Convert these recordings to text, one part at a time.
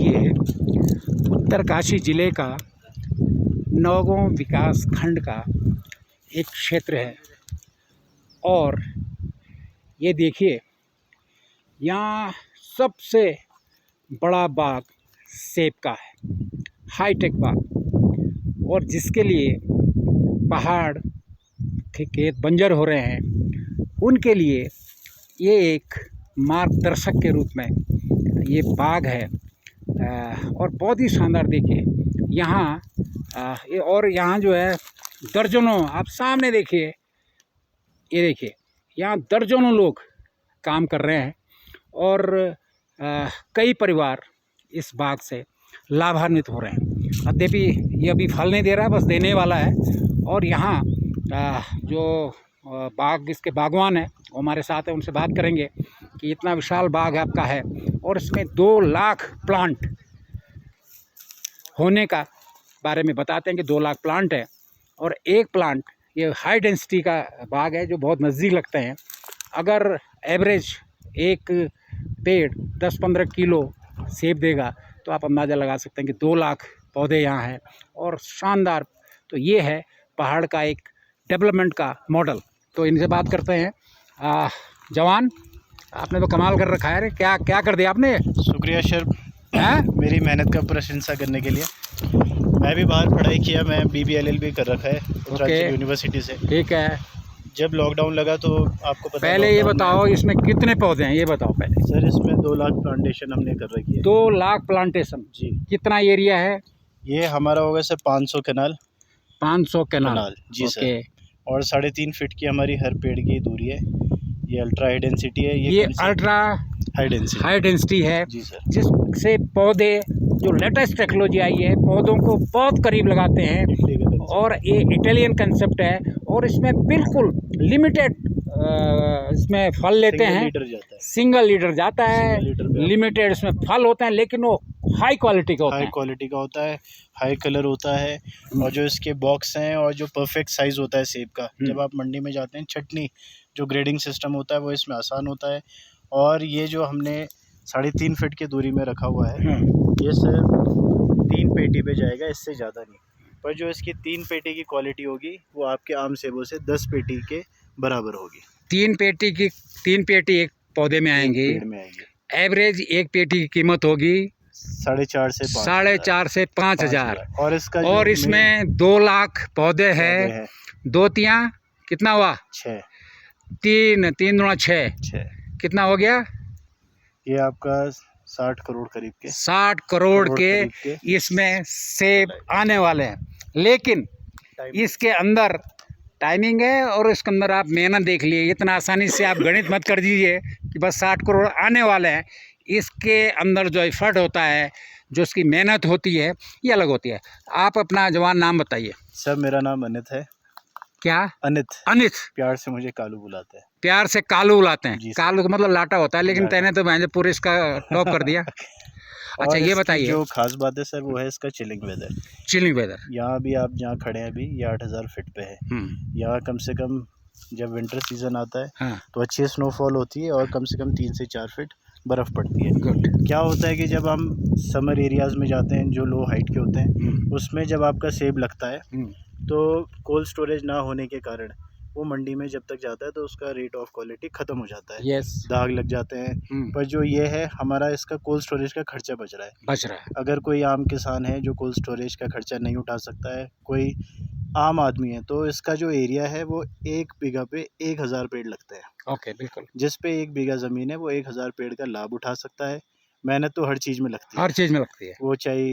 ये उत्तरकाशी जिले का नौगांव विकास खंड का एक क्षेत्र है और ये देखिए यहाँ सबसे बड़ा बाग सेब का है, हाईटेक बाग, और जिसके लिए पहाड़ के खेत बंजर हो रहे हैं उनके लिए ये एक मार्गदर्शक के रूप में ये बाग है। और बहुत ही शानदार देखिए यहाँ और यहाँ जो है दर्जनों, आप सामने देखिए, ये देखिए यहाँ दर्जनों लोग काम कर रहे हैं और कई परिवार इस बाग से लाभान्वित हो रहे हैं। यद्यपि ये अभी फल नहीं दे रहा है, बस देने वाला है। और यहाँ जो बाग इसके बागवान है वो हमारे साथ है, उनसे बात करेंगे कि इतना विशाल बाग आपका है और इसमें 2 लाख प्लांट होने का बारे में बताते हैं कि 2 लाख प्लांट है और एक प्लांट, ये हाई डेंसिटी का बाग है जो बहुत नज़दीक लगते हैं। अगर एवरेज एक पेड़ 10-15 किलो सेब देगा तो आप अंदाज़ा लगा सकते हैं कि 2 लाख पौधे यहाँ हैं और शानदार। तो ये है पहाड़ का एक डेवलपमेंट का मॉडल। तो इनसे बात करते हैं। जवान, आपने तो कमाल कर रखा है। क्या क्या कर दिया आपने? शुक्रिया सर, मेरी मेहनत का प्रशंसा करने के लिए। मैं भी बाहर पढ़ाई किया, मैं BBLLB कर रखा है उत्तराखंड यूनिवर्सिटी से। ठीक है। जब लॉकडाउन लगा तो आपको पता, पहले ये बताओ इसमें कितने पौधे हैं, ये बताओ पहले। सर इसमें 2 लाख प्लांटेशन हमने कर रखी है। 2 लाख प्लांटेशन जी। कितना एरिया है? ये हमारा होगा सर 500 कनाल। 500 कनाल जी सर। और 3.5 फीट की हमारी हर पेड़ की दूरी है। ये अल्ट्रा हाई डेंसिटी है। ये अल्ट्रा हाई डेंसिटी है जी सर, जिससे पौधे, जो लेटेस्ट टेक्नोलॉजी आई है, पौधों को बहुत करीब लगाते हैं और ये इटालियन कंसेप्ट है और इसमें बिल्कुल लिमिटेड इसमें फल लेते हैं। सिंगल लीटर जाता है, लिमिटेड इसमें फल होते हैं, लेकिन वो हाई क्वालिटी का होता है, हाई कलर होता है। और जो इसके बॉक्स हैं और जो परफेक्ट साइज़ होता है सेब का, जब आप मंडी में जाते हैं, छटनी जो ग्रेडिंग सिस्टम होता है वो इसमें आसान होता है। और ये जो हमने 3.5 फीट की दूरी में रखा हुआ है, ये सर 3 पेटी पे जाएगा, इससे ज़्यादा नहीं। पर जो इसकी 3 पेटी की क्वालिटी होगी वो आपके आम सेबों से 10 पेटी के बराबर होगी। 3 पेटी एक पौधे में आएंगे। एवरेज एक पेटी की कीमत होगी 4.5 से 5 हज़ार। और इसमें 2 लाख पौधे हैं। 2 तियां कितना हुआ? 6। 3 दूना 6 कितना हो गया? ये आपका 60 करोड़ करीब के 60 करोड़ के इसमें सेब आने वाले हैं। लेकिन इसके अंदर टाइमिंग है और इसके अंदर आप मेहनत देख लिए। इतना आसानी से आप गणित मत कर दीजिए कि बस 60 करोड़ आने वाले हैं। इसके अंदर जो एफर्ट होता है, जो इसकी मेहनत होती है, ये अलग होती है। आप अपना जवान नाम बताइए। सर मेरा नाम अनित है। क्या? अनित। प्यार से मुझे कालू बुलाते हैं। प्यार से कालू बुलाते हैं। कालू का मतलब लाटा होता है, लेकिन तैने तो मैंने पूरे इसका टॉप कर दिया। अच्छा ये बताइए, जो खास बात है सर वो है इसका चिलिंग वेदर। यहाँ भी आप जहाँ खड़े हैं अभी, ये 8,000 फीट पे है। यहाँ कम से कम जब विंटर सीजन आता है तो अच्छी स्नोफॉल होती है और कम से कम 3 से 4 फीट बर्फ़ पड़ती है। क्या होता है कि जब हम समर एरियाज़ में जाते हैं जो लो हाइट के होते हैं, उसमें जब आपका सेब लगता है तो कोल्ड स्टोरेज ना होने के कारण वो मंडी में जब तक जाता है तो उसका रेट ऑफ क्वालिटी ख़त्म हो जाता है। दाग लग जाते हैं। पर जो ये है हमारा, इसका कोल्ड स्टोरेज का खर्चा बच रहा है। अगर कोई आम किसान है जो कोल्ड स्टोरेज का खर्चा नहीं उठा सकता है, कोई आम आदमी है, तो इसका जो एरिया है वो 1 बीघा पे 1000 पेड़ लगते हैं। ओके, बिल्कुल। जिस पे 1 बीघा ज़मीन है वो 1000 पेड़ का लाभ उठा सकता है। मेहनत तो हर चीज़ में लगती है, हर चीज़ में लगती है। वो चाहे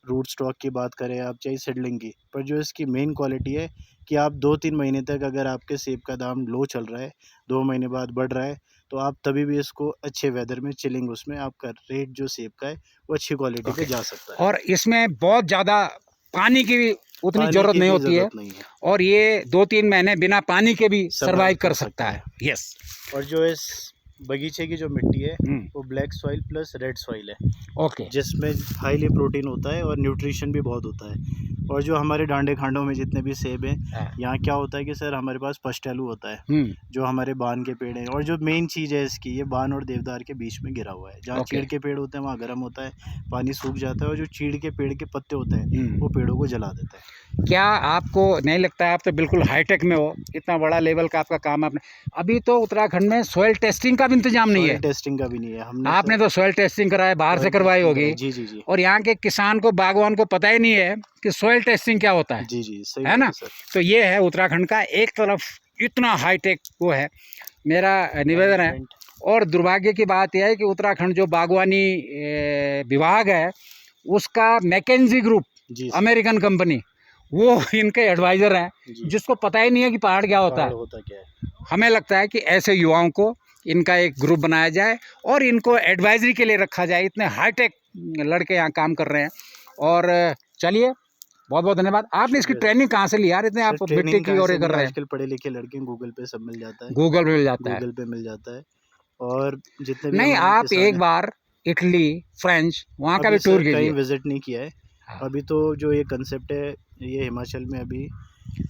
रूट स्टॉक की बात करें आप, चाहे सीडलिंग की। पर जो इसकी मेन क्वालिटी है कि आप 2-3 महीने तक अगर आपके सेब का दाम लो चल रहा है, 2 महीने बाद बढ़ रहा है, तो आप तभी भी इसको अच्छे वेदर में चिलिंग, उसमें आपका रेट जो सेब का है वो अच्छी क्वालिटी पे जा सकता है। और इसमें बहुत ज़्यादा पानी की भी उतनी ज़रूरत नहीं होती है और ये 2-3 महीने बिना पानी के भी सर्वाइव कर सकता है। यस। और जो इस बगीचे की जो मिट्टी है वो black soil plus red soil है। ओके। जिसमें हाईली प्रोटीन होता है और न्यूट्रिशन भी बहुत होता है। और जो हमारे डांडे खांडों में जितने भी सेब हैं, यहाँ क्या होता है कि सर हमारे पास पश्टैलू होता है जो हमारे बान के पेड़ हैं। और जो मेन चीज़ है इसकी, ये बान और देवदार के बीच में गिरा हुआ है। जहाँ चीड़ के पेड़ होते हैं वहाँ गर्म होता है, पानी सूख जाता है, और जो चीड़ के पेड़ के पत्ते होते हैं वो पेड़ों को जला देता है। क्या आपको नहीं लगता है, आप तो बिल्कुल हाईटेक में हो, इतना बड़ा लेवल का आपका काम है। आपने अभी तो उत्तराखंड में सॉइल टेस्टिंग का भी इंतजाम नहीं है। टेस्टिंग का भी नहीं है। आपने तो सॉइल टेस्टिंग कराया, बाहर से करवाई होगी। जी जी जी। और यहाँ के किसान को, बागवान को पता ही नहीं है कि सॉइल टेस्टिंग क्या होता है। जी जी, सही है ना। तो ये है उत्तराखंड का एक तरफ इतना हाईटेक वो है, मेरा निवेदन है। और दुर्भाग्य की बात यह है कि उत्तराखंड जो बागवानी विभाग है उसका मैकेंजी ग्रुप, अमेरिकन कंपनी, वो इनके एडवाइज़र हैं, जिसको पता ही नहीं है कि पहाड़ क्या होता है। हमें लगता है कि ऐसे युवाओं को इनका एक ग्रुप बनाया जाए और इनको एडवाइजरी के लिए रखा जाए। इतने हाईटेक लड़के यहाँ काम कर रहे हैं। और चलिए, बहुत बहुत धन्यवाद। आपने इसकी ट्रेनिंग कहाँ से ली यार? इतने आप मिट्टी की और ये कर रहे हैं। आजकल पढ़े लिखे लड़के गूगल पे सब मिल जाता है। गूगल पे मिल जाता है। गूगल पे मिल जाता है। और जितने भी नहीं, आप एक बार इटली, फ्रेंच, वहाँ का भी टूर कीजिए। कहीं विजिट नहीं किया है। अभी तो जो ये कंसेप्ट है ये हिमाचल में, अभी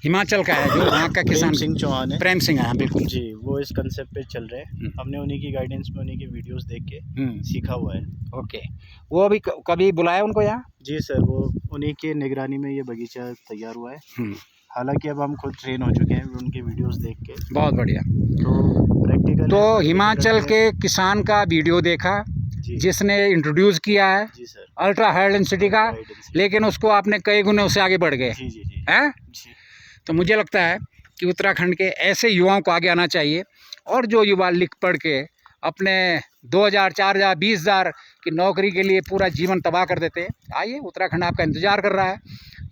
हिमाचल का है जो वहाँ का किसान सिंह चौहान है। प्रेम सिंह है, बिल्कुल जी, वो इस कंसेप्ट पे चल रहे हैं। हमने उन्हीं की गाइडेंस में, उन्हीं की वीडियोस देख के सीखा हुआ है। ओके। वो अभी कभी बुलाया उनको यहाँ? जी सर, वो उन्हीं के निगरानी में ये बगीचा तैयार हुआ है। हालांकि अब हम खुद ट्रेन हो चुके हैं उनके वीडियोस देख के। बहुत बढ़िया। तो प्रैक्टिकल तो हिमाचल के किसान का वीडियो देखा जिसने इंट्रोड्यूस किया है अल्ट्रा हाई डेंसिटी का, लेकिन उसको आपने कई गुने उससे आगे बढ़ गए हैं। तो मुझे लगता है कि उत्तराखंड के ऐसे युवाओं को आगे आना चाहिए। और जो युवा लिख पढ़ के अपने 2000, 4000, 20,000 की नौकरी के लिए पूरा जीवन तबाह कर देते हैं, आइए, उत्तराखंड आपका इंतज़ार कर रहा है।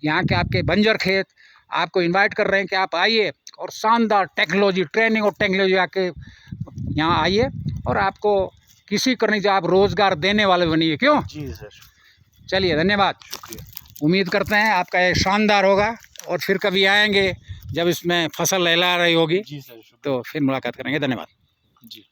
यहाँ के आपके बंजर खेत आपको इनवाइट कर रहे हैं कि आप आइए और शानदार टेक्नोलॉजी, ट्रेनिंग और टेक्नोलॉजी आके यहाँ आइए और आपको किसी करने से आप रोज़गार देने वाले बनिए। क्यों? जी सर। चलिए, धन्यवाद, शुक्रिया। उम्मीद करते हैं आपका ये शानदार होगा और फिर कभी आएंगे जब इसमें फसल लहला रही होगी। जी सर, तो फिर मुलाकात करेंगे। धन्यवाद जी।